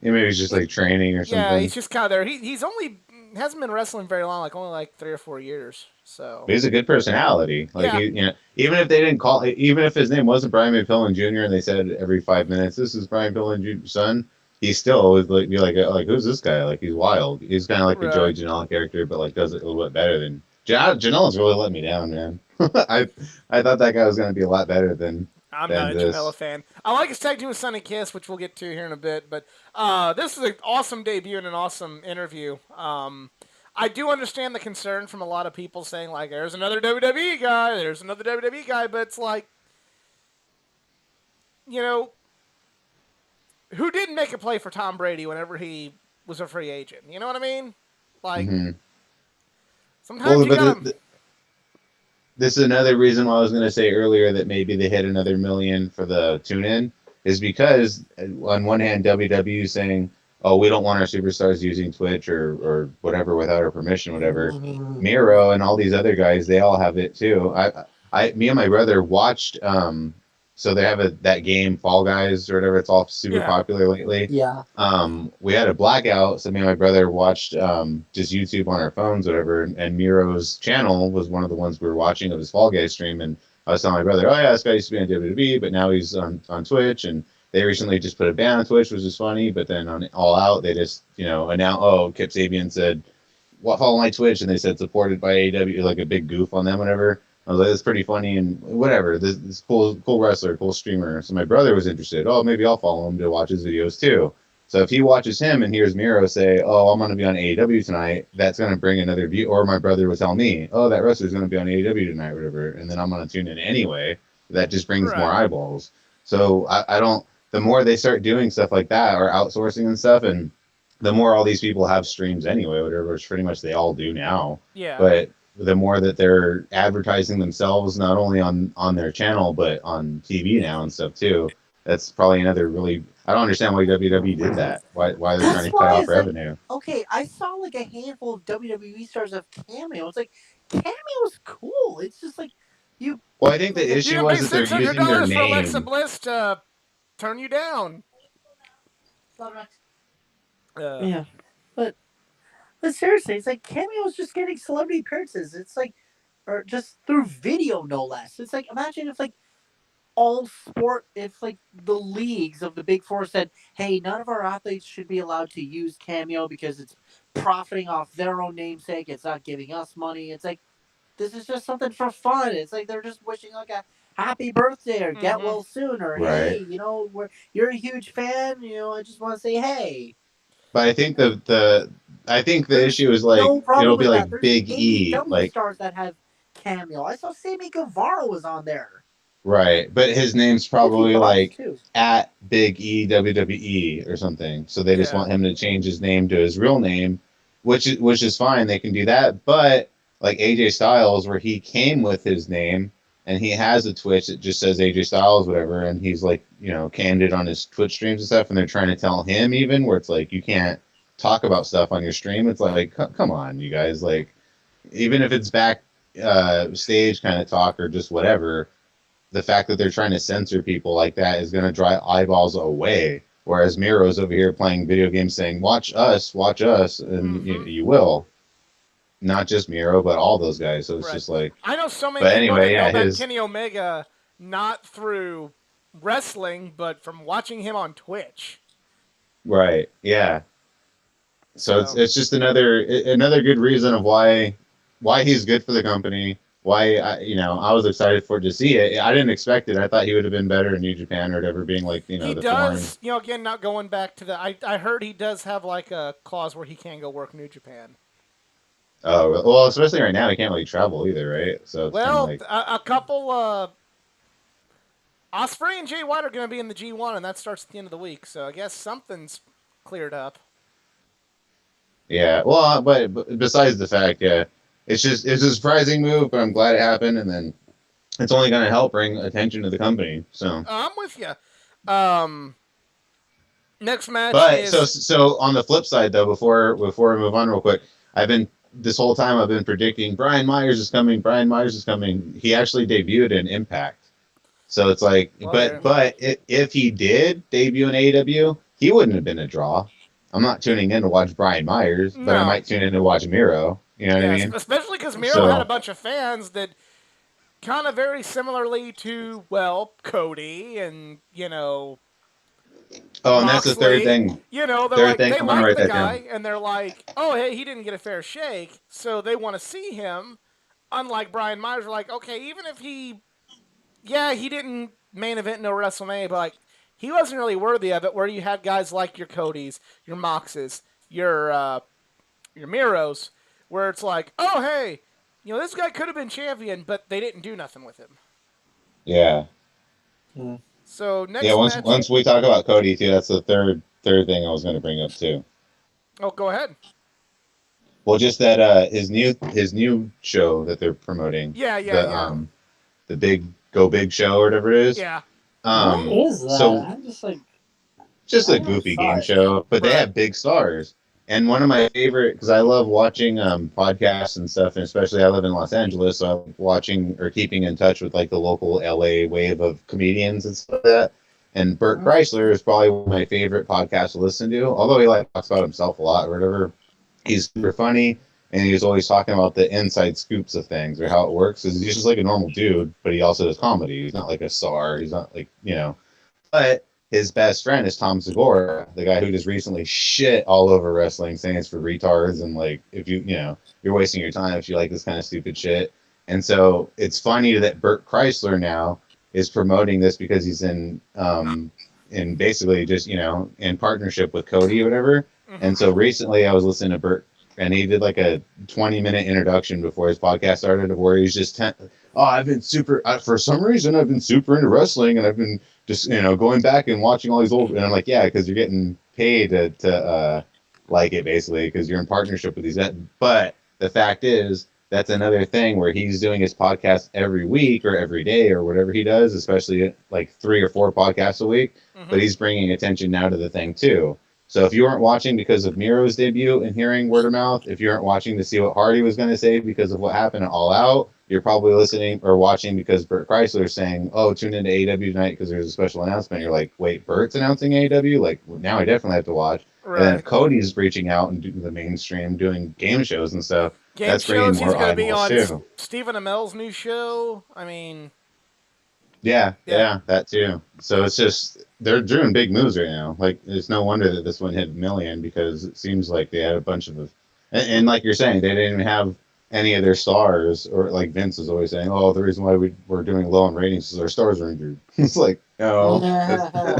Maybe he's just like training or Yeah, something. he's just kind of there. He's only hasn't been wrestling very long, like only like 3 or 4 years. So But he's a good personality. Like yeah, even if they didn't even if his name wasn't Brian Pillman Jr. and they said every 5 minutes, "This is Brian Pillman Jr.'s son," he still would like be like who's this guy? Like he's wild. He's kind of like a Joey right. Janela character, but like does it a little bit better than Janela's really let me down, man. I thought that guy was gonna be a lot better I'm than not a Janela this. fan. I like his tag team with Sonny Kiss, which we'll get to here in a bit. But this is an awesome debut and an awesome interview. I do understand the concern from a lot of people saying like, "There's another WWE guy. There's another WWE guy," but it's like, you know, who didn't make a play for Tom Brady whenever he was a free agent? You know what I mean? Like Hmm. sometimes Well, you but gotta. this is another reason why I was going to say earlier that maybe they hit another million for the tune in is because on one hand WWE is saying, "Oh, we don't want our superstars using Twitch or whatever without our permission, whatever." Miro and all these other guys, they all have it too. Me and my brother watched. So they have that game Fall Guys or whatever. It's all super Yeah. popular lately. yeah. We had a blackout, so me and my brother watched just YouTube on our phones, whatever. And Miro's channel was one of the ones we were watching of his Fall Guys stream. And I was telling my brother, "Oh yeah, this guy used to be on WWE, but now he's on Twitch." And they recently just put a ban on Twitch, which is funny. But then on All Out, they just announced, "Oh, Kip Sabian said, what follow my Twitch," and they said supported by AEW, like a big goof on them, whatever. I was like, that's pretty funny and whatever. This cool wrestler, cool streamer. So my brother was interested. Oh, maybe I'll follow him to watch his videos too. So if he watches him and hears Miro say, "Oh, I'm going to be on AEW tonight," that's going to bring another view. Or my brother would tell me, "Oh, that wrestler's going to be on AEW tonight," whatever, and then I'm going to tune in anyway. That just brings more Right. eyeballs. So I don't. The more they start doing stuff like that or outsourcing and stuff, and the more all these people have streams anyway, whatever, which pretty much they all do now. Yeah. But the more that they're advertising themselves, not only on their channel but on TV now and stuff too, that's probably another really. I don't understand why WWE did that. Why they're That's trying to why cut off it's like, revenue. okay, I saw like a handful of WWE stars of cameo. It's like cameo is cool. It's just like you. Well, I think the You issue can was pay that they're $600 using their for Alexa name. Bliss to turn you down. Yeah, but seriously, it's like Cameo's just getting celebrity appearances. It's like, or just through video, no less. It's like, imagine if like all sport, if like the leagues of the Big Four said, "Hey, none of our athletes should be allowed to use Cameo because it's profiting off their own namesake. It's not giving us money." It's like this is just something for fun. It's like they're just wishing like a happy birthday or get Mm-hmm. well soon or hey, Right. you're a huge fan. I just want to say hey. But I think Like I think the there's issue is like no it'll problem be with that. like There's Big E, AEW like stars that have Cameo. I saw Sammy Guevara was on there. right, but his name's Goofy probably Butts like too. at Big E WWE or something. So they just Yeah. want him to change his name to his real name, which is fine. They can do that. But like AJ Styles, where he came with his name and he has a Twitch that just says AJ Styles, whatever, and he's like candid on his Twitch streams and stuff, and they're trying to tell him even where it's like you can't talk about stuff on your stream. It's like come on, you guys, like even if it's back stage kind of talk or just whatever, the fact that they're trying to censor people like that is going to drive eyeballs away. Whereas Miro's over here playing video games saying, watch us, and you will. Not just Miro, but all those guys. So it's Right. just like, I know so many but people anyway, that know yeah, about his, Kenny Omega not through wrestling, but from watching him on Twitch. right, yeah. So So it's just another good reason of why he's good for the company. Why I was excited for to see it. I didn't expect it. I thought he would have been better in New Japan or whatever, being like he the foreign. does, again, not going back to the. I heard he does have like a clause where he can go work New Japan. Oh well, especially right now, he can't really travel either, right? So it's kind of Well, like a couple. Osprey and Jay White are going to be in the G1, and that starts at the end of the week. So I guess something's cleared up. yeah. Well, but besides the fact, yeah, it's a surprising move, but I'm glad it happened, and then it's only going to help bring attention to the company. So, I'm with you. Next match but is so on the flip side though, before we move on real quick, this whole time I've been predicting Brian Myers is coming. Brian Myers is coming. He actually debuted in Impact. So it's like, Okay. but if he did debut in AEW, he wouldn't have been a draw. I'm not tuning in to watch Brian Myers, but I No. might tune in to watch Miro. You know what I yes, mean? especially because Miro So- had a bunch of fans that kind of very similarly to Cody and Oh, and that's the third Moxley. thing. They're Third like thing, they I'm gonna like write the that guy down. and they're like, oh hey, he didn't get a fair shake, so they want to see him. Unlike Brian Myers, we're like, okay, even if he didn't main event no WrestleMania, but like he wasn't really worthy of it. Where you had guys like your Codys, your Moxes, your Miros, where it's like, oh hey, this guy could have been champion, but they didn't do nothing with him. Yeah, So next yeah. match. Once we talk about Cody too, that's the third thing I was going to bring up too. Oh, go ahead. Well, just that his new show that they're promoting. The big Go Big show or whatever it is. Yeah. What is that? So I'm just like just I a never goofy saw game it. show, but they Right. have big stars. And one of my favorite, because I love watching podcasts and stuff, and especially I live in Los Angeles, so I'm watching or keeping in touch with like the local LA wave of comedians and stuff like that. And Bert Kreisler is probably one of my favorite podcasts to listen to, although he talks about himself a lot or whatever. He's super funny, and he's always talking about the inside scoops of things or how it works. He's just like a normal dude, but he also does comedy. He's not like a star. He's not like, but his best friend is Tom Segura, the guy who just recently shit all over wrestling, saying it's for retards and like if you're wasting your time if you like this kind of stupid shit. And so it's funny that Bert Kreisler now is promoting this because he's in basically just in partnership with Cody or whatever. And so recently I was listening to Bert, and he did like a 20-minute introduction before his podcast started, of where he's just I've been super for some reason I've been super into wrestling, and I've been just going back and watching all these old, and I'm like, yeah, because you're getting paid to like it basically because you're in partnership with these. But the fact is that's another thing where he's doing his podcast every week or every day or whatever he does, especially like 3 or 4 podcasts a week. But he's bringing attention now to the thing too. So if you weren't watching because of Miro's debut and hearing word of mouth, if you weren't watching to see what Hardy was going to say because of what happened at All Out, you're probably listening or watching because Bert Chrysler is saying, "Oh, tune into AEW tonight because there's a special announcement." You're like, "Wait, Bert's announcing AEW? Like, well, now I definitely have to watch." And then if Right. Cody's reaching out and doing the mainstream, doing game shows and stuff, Game that's bringing shows. He's more going to be eyeballs on too. Stephen Amell's new show. I mean, Yeah, Yeah. that too. So it's just they're doing big moves right now. Like, it's no wonder that this one hit a million because it seems like they had a bunch of, and like you're saying, they didn't even have any of their stars, or like Vince is always saying, "Oh, the reason why we're doing low on ratings is our stars are injured." It's like, no,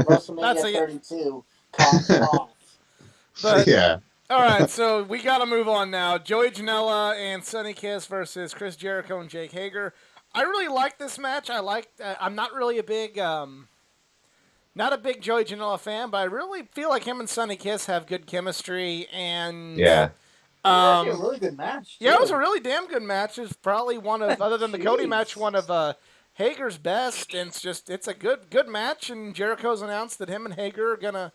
WrestleMania a- 32. Cough, cough. but yeah, all right. So we got to move on now. Joey Janela and Sonny Kiss versus Chris Jericho and Jake Hager. I really like this match. I'm not really a big, not a big Joey Janela fan, but I really feel like him and Sonny Kiss have good chemistry. And yeah. Actually a really good match. yeah, it was too. a really damn good match. It's probably one of, other than the Cody Jeez. match, one of Hager's best. And it's a good match. And Jericho's announced that him and Hager are gonna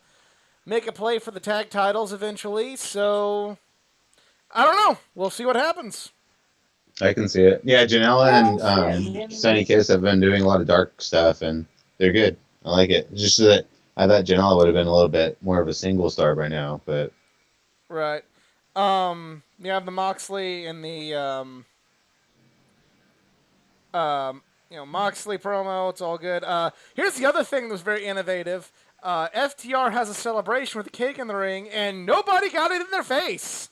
make a play for the tag titles eventually. So I don't know. We'll see what happens. I can see it. Yeah, Janela and Yeah. Sonny Kiss have been doing a lot of dark stuff, and they're good. I like it. Just that I thought Janela would have been a little bit more of a single star by now, but Right. You have the Moxley and the Moxley promo. It's all good. Here's the other thing that was very innovative. FTR has a celebration with a cake in the ring, and nobody got it in their face.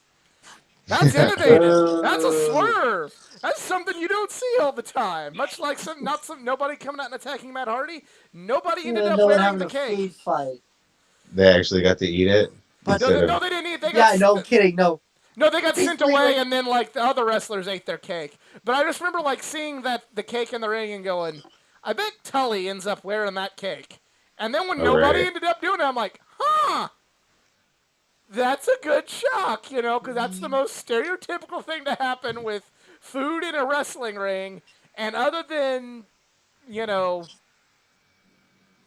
That's innovative. That's a swerve. That's something you don't see all the time. Much like nobody coming out and attacking Matt Hardy. Nobody ended up no one wearing having the a cake. food fight. they actually got to eat it. But instead of- No, they didn't eat. They Yeah, got no kidding, no. No, they got sent Basically, away, like- and then like the other wrestlers ate their cake. But I just remember like seeing the cake in the ring and going, I bet Tully ends up wearing that cake. And then when Oh, nobody right. ended up doing it, I'm like, huh, that's a good shock, because that's the most stereotypical thing to happen with food in a wrestling ring. And other than,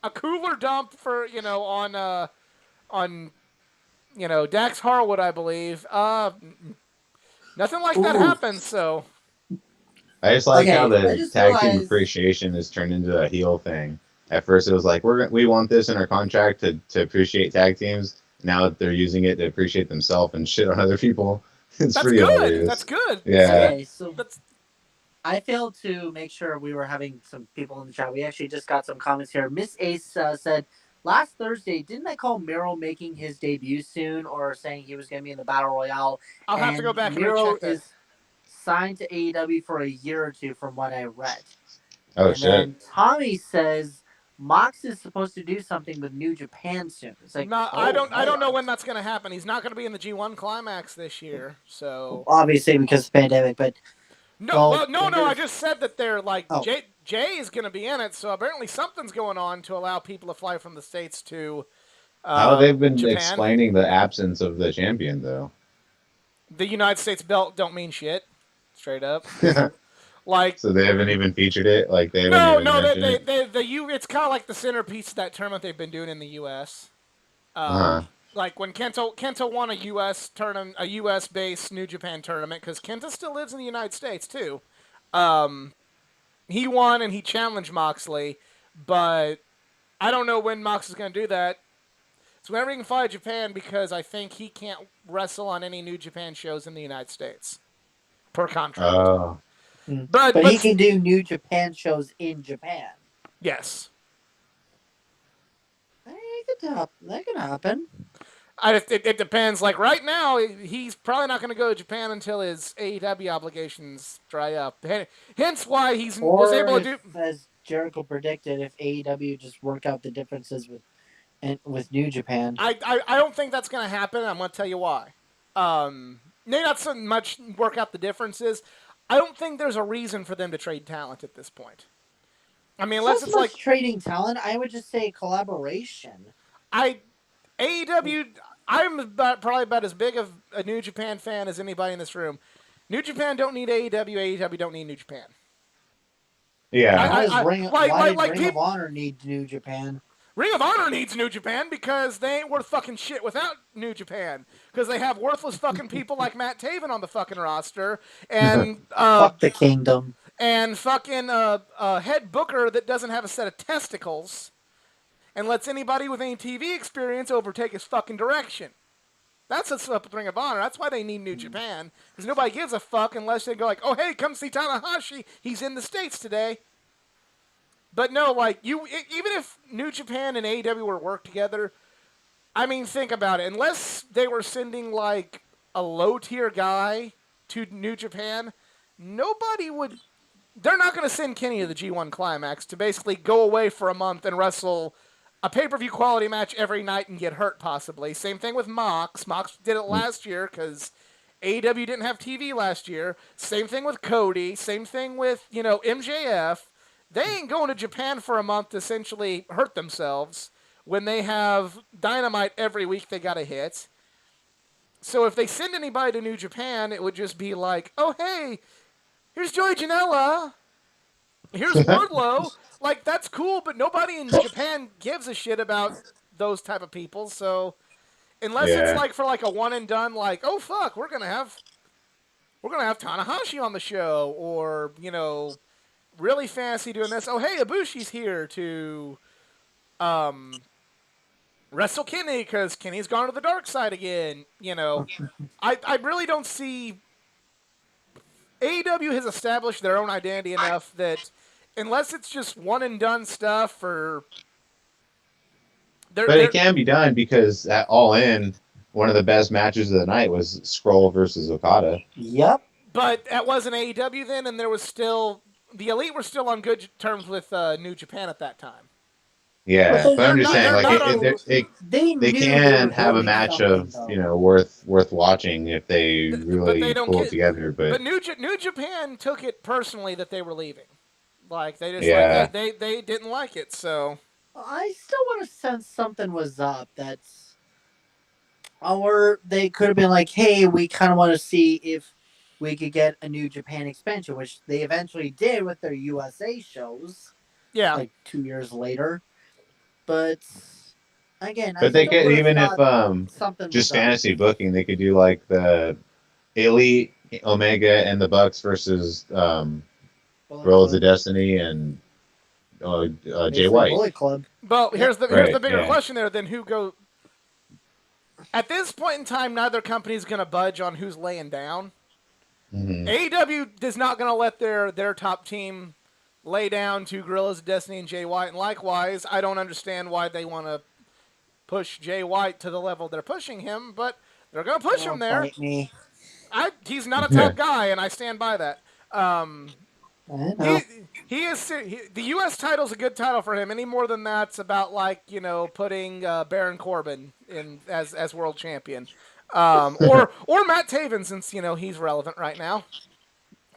a cooler dump for, on Dax Harwood, I believe. Nothing like that Ooh. happens. So I just like Okay, how I the just tag team realized- appreciation has turned into a heel thing. At first, it was like we want this in our contract to appreciate tag teams. Now they're using it to appreciate themselves and shit on other people. It's that's pretty good. hilarious. That's good. Yeah. Okay, so That's I failed to make sure we were having some people in the chat. We actually just got some comments here. Miss Ace said, last Thursday, didn't I call Miro making his debut soon or saying he was going to be in the Battle Royale? I'll have to go back and Miro recheck that. is signed to AEW for a year or two from what I read. Oh and shit. then Tommy says Mox is supposed to do something with New Japan soon. It's like, no, oh, I don't know right. when that's going to happen. He's not going to be in the G1 Climax this year. So Obviously because of the pandemic, but no, Well, no. I just said that they're like Oh. Jay is going to be in it. So apparently something's going on to allow people to fly from the States to How they've been Japan. explaining the absence of the champion, though. The United States belt don't mean shit. Straight up. Like So they haven't even featured it. Like they haven't no, even mentioned it. it's kind of like the centerpiece of that tournament they've been doing in the U.S. Uh-huh. Like when Kenta won a U.S. tournament, a U.S. based New Japan tournament, because Kenta still lives in the United States too. He won and he challenged Moxley, but I don't know when Mox is going to do that. So whenever he can fly to Japan, because I think he can't wrestle on any New Japan shows in the United States per contract. Oh, but he can do New Japan shows in Japan. yes. That could happen. It depends. Like right now, he's probably not going to go to Japan until his AEW obligations dry up. Hence why he was able to do. As Jericho predicted, if AEW just work out the differences with New Japan. I don't think that's going to happen. I'm going to tell you why. May not so much work out the differences. I don't think there's a reason for them to trade talent at this point. I mean, unless it's like trading talent, I would just say collaboration. AEW, I'm probably about as big of a New Japan fan as anybody in this room. New Japan don't need AEW. AEW don't need New Japan. yeah. Why does Ring like of Honor need New Japan? Ring of Honor needs New Japan because they ain't worth fucking shit without New Japan. Because they have worthless fucking people like Matt Taven on the fucking roster. And Fuck the Kingdom. and fucking a head booker that doesn't have a set of testicles and lets anybody with any TV experience overtake his fucking direction. That's what's up with Ring of Honor. That's why they need New Japan, because nobody gives a fuck unless they go like, oh, hey, come see Tanahashi. He's in the States today. But no, like, even if New Japan and AEW were work together, I mean, think about it. Unless they were sending, like, a low-tier guy to New Japan, nobody would... They're not going to send Kenny to the G1 Climax to basically go away for a month and wrestle a pay-per-view quality match every night and get hurt, possibly. Same thing with Mox. Mox did it last year because AEW didn't have TV last year. Same thing with Cody. Same thing with, MJF. They ain't going to Japan for a month to essentially hurt themselves when they have Dynamite every week they got to hit. So if they send anybody to New Japan, it would just be like, oh, hey, here's Joey Janela. Here's Wardlow. Like, that's cool, but nobody in Japan gives a shit about those type of people. So unless it's like for like a one and done, like, oh fuck, we're gonna have Tanahashi on the show, or really fancy doing this. Oh hey, Ibushi's here to wrestle Kenny because Kenny's gone to the dark side again. I really don't see. AEW has established their own identity enough that unless it's just one and done stuff, or but it can be done, because at All In, one of the best matches of the night was Scroll versus Okada. Yep. But that wasn't AEW then, and there was still the Elite were still on good terms with New Japan at that time. Yeah, but I'm just saying, like, they can have a match of worth watching if they really pull it together. But New Japan took it personally that they were leaving. Like, they just they didn't like it, so I still want to sense something was up. Or they could have been like, hey, we kind of want to see if we could get a New Japan expansion, which they eventually did with their USA shows. Yeah. Like 2 years later. But again, but they could, even if just fantasy booking, they could do like the Elite, Omega, and the Bucks versus Royals of Destiny and Jay White. Bullet Club. But here's the bigger question there. Then who go? At this point in time, neither company is going to budge on who's laying down. Mm-hmm. AEW is not going to let their top team lay down to Guerrillas of Destiny and Jay White, and likewise, I don't understand why they want to push Jay White to the level they're pushing him, but they're going to push him there. He's not a top guy, and I stand by that. He is the U.S. title's a good title for him. Any more than that's about like putting Baron Corbin in as world champion, or Matt Taven, since he's relevant right now.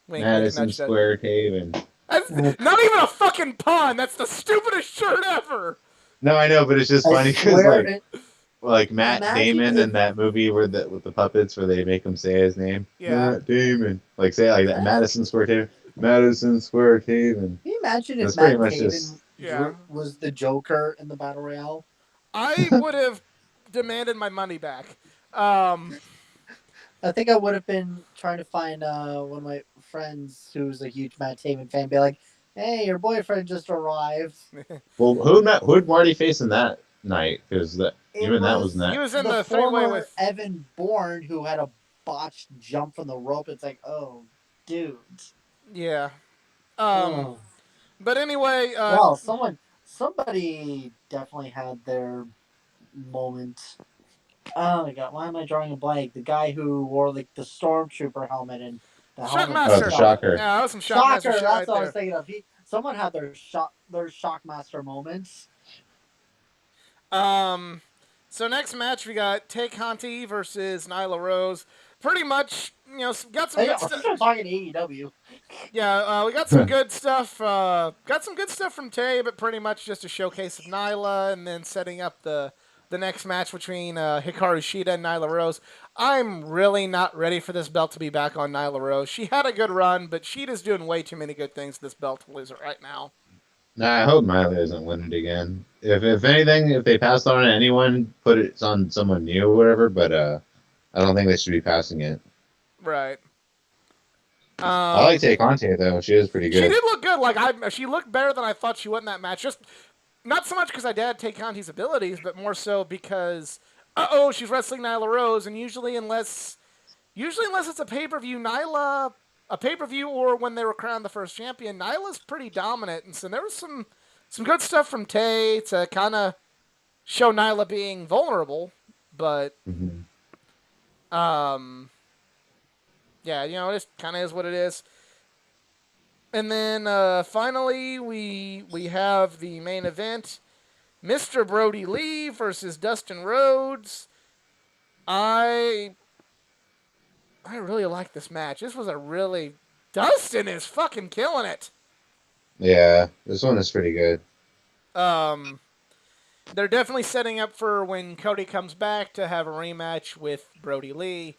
Madison Square Taven. That's not even a fucking pun. That's the stupidest shirt ever. No, I know, but it's just funny because like Matt Damon in that movie with the puppets where they make him say his name. Yeah. Matt Damon. Like say it like that. Madison Square Taven. Madison Square Taven. Can you imagine if Matt Taven was the Joker in the Battle Royale? I would have demanded my money back. I think I would have been trying to find one of my friends who's a huge Matt Taven fan, be like, "Hey, your boyfriend just arrived." Well, who'd Marty face in that night? Because that was He was in the three-way with Evan Bourne, who had a botched jump from the rope. It's like, oh, dude. Yeah. But anyway. Well, somebody definitely had their moment. Oh my god, why am I drawing a blank? The guy who wore like the stormtrooper helmet and the Shockmaster. Shocker. Yeah, that was some Shockmaster. That's what I was thinking of. Someone had their Shockmaster moments. So next match we got Tay Conti versus Nyla Rose. Pretty much, got some good stuff. I'm talking AEW. Yeah, we got some good stuff. Got some good stuff from Tay, but pretty much just a showcase of Nyla, and then setting up the next match between Hikaru Shida and Nyla Rose. I'm really not ready for this belt to be back on Nyla Rose. She had a good run, but Shida's doing way too many good things to this belt to lose it right now. Nah, I hope Nyla doesn't win it again. If anything, if they passed on anyone, put it on someone new or whatever, but I don't think they should be passing it. Right. I like Tay Conte though. She is pretty She good. did look good. She looked better than I thought she would in that match. Just not so much because I dad Tay Conte's abilities, but more so because she's wrestling Nyla Rose, and usually unless it's a pay-per-view, a pay-per-view or when they were crowned the first champion, Nyla's pretty dominant, and so there was some good stuff from Tay to kind of show Nyla being vulnerable, but yeah, it just kind of is what it is. And then finally we have the main event, Mr. Brody Lee versus Dustin Rhodes. I really like this match. This was Dustin is fucking killing it. Yeah, this one is pretty good. They're definitely setting up for when Cody comes back to have a rematch with Brody Lee.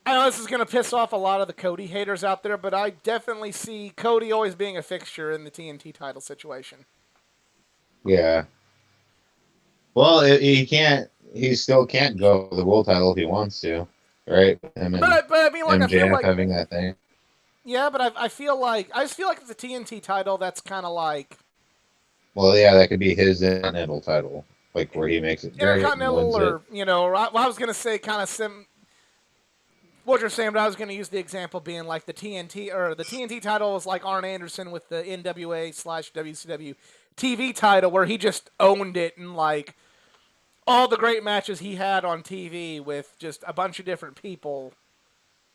I know this is going to piss off a lot of the Cody haters out there, but I definitely see Cody always being a fixture in the TNT title situation. Yeah. Well, he still can't go for the world title if he wants to, right? But I mean, like, MJF I feel like having that thing. Yeah, but I just feel like it's the TNT title that's kind of like. Well, yeah, that could be his Intercontinental title, like where he makes it Intercontinental, or I was gonna say kind of what you're saying, but I was gonna use the example being like the TNT title was like Arn Anderson with the NWA/WCW TV title, where he just owned it and like all the great matches he had on TV with just a bunch of different people.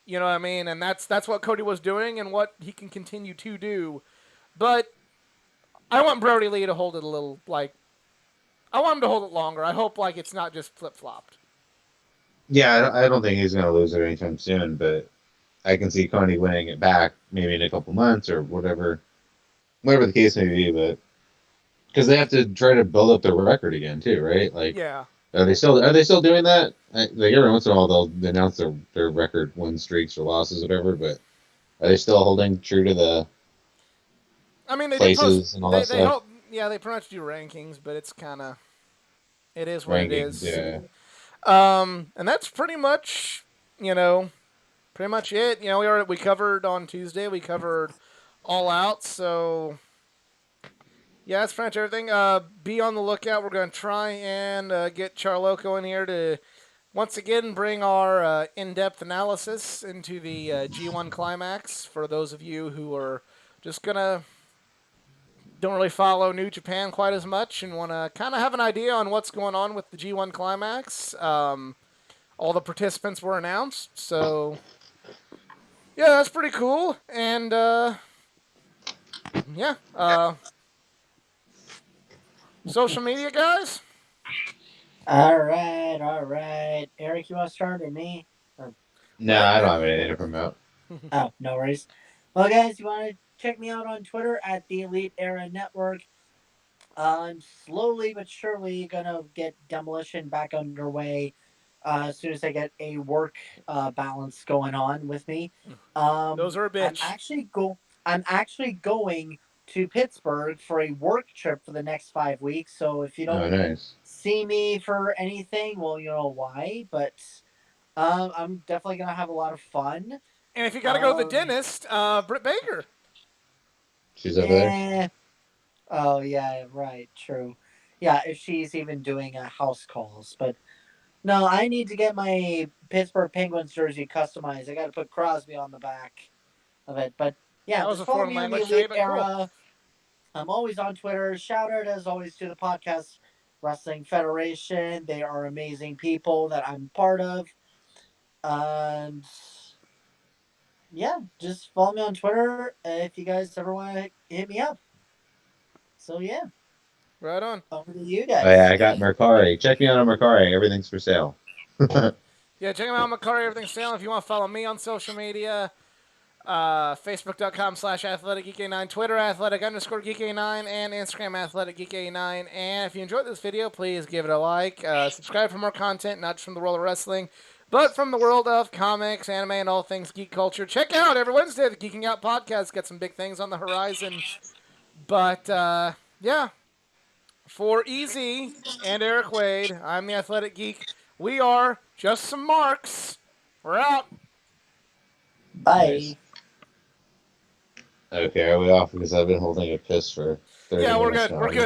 You know what I mean? And that's what Cody was doing and what he can continue to do. But I want Brody Lee to hold it a little, like, I want him to hold it longer. I hope, like, it's not just flip-flopped. Yeah, I don't think he's going to lose it anytime soon, but I can see Cody winning it back maybe in a couple months or whatever the case may be, but because they have to try to build up their record again too, right? Like, yeah. Are they still doing that? Like every once in a while they'll announce their record win streaks or losses, whatever. But are they still holding true to the? I mean, places and all that stuff. They pretty much do rankings, but it's kind of, it is what Rankings, it is. Yeah. And that's pretty much it. We covered on Tuesday. We covered All Out, so. Yeah, that's pretty much everything. Be on the lookout. We're going to try and get Charloco in here to once again bring our in-depth analysis into the G1 Climax. For those of you who are just don't really follow New Japan quite as much and want to kind of have an idea on what's going on with the G1 Climax. All the participants were announced, so yeah, that's pretty cool. And social media, guys? All right. Eric, you want to start or me? No, I don't have anything to promote. Oh, no worries. Well, guys, you want to check me out on Twitter at the Elite Era Network. I'm slowly but surely gonna get Demolition back underway as soon as I get a work balance going on with me. Those are a bitch. I'm actually going to Pittsburgh for a work trip for the next 5 weeks. So if you don't see me for anything, well, you know why. But I'm definitely gonna have a lot of fun. And if you gotta go to the dentist, Britt Baker. She's over there. Oh yeah, right, true. Yeah, if she's even doing house calls, but no, I need to get my Pittsburgh Penguins jersey customized. I got to put Crosby on the back of it. But yeah, that was just a follow foreign me on the language, Elite but Era. cool. I'm always on Twitter. Shout out as always to the Podcast Wrestling Federation. They are amazing people that I'm part of. And yeah, just follow me on Twitter if you guys ever want to hit me up. So yeah. Right on. Over to you guys. Oh yeah, I got Mercari. Check me out on Mercari. Everything's for sale. Yeah, check them out on Mercari. Everything's for sale. If you want to follow me on social media, Facebook.com/AthleticGeek89, Twitter Athletic_Geek89, and Instagram AthleticGeek89. And if you enjoyed this video, please give it a like. Subscribe for more content, not just from the world of wrestling, but from the world of comics, anime, and all things geek culture. Check out every Wednesday the Geeking Out Podcast. Got some big things on the horizon. But yeah. For Easy and Eric Wade, I'm the Athletic Geek. We are just some marks. We're out. Bye. Nice. Okay, are we off? Because I've been holding a piss for 30 Yeah, we're minutes good. now. We're good.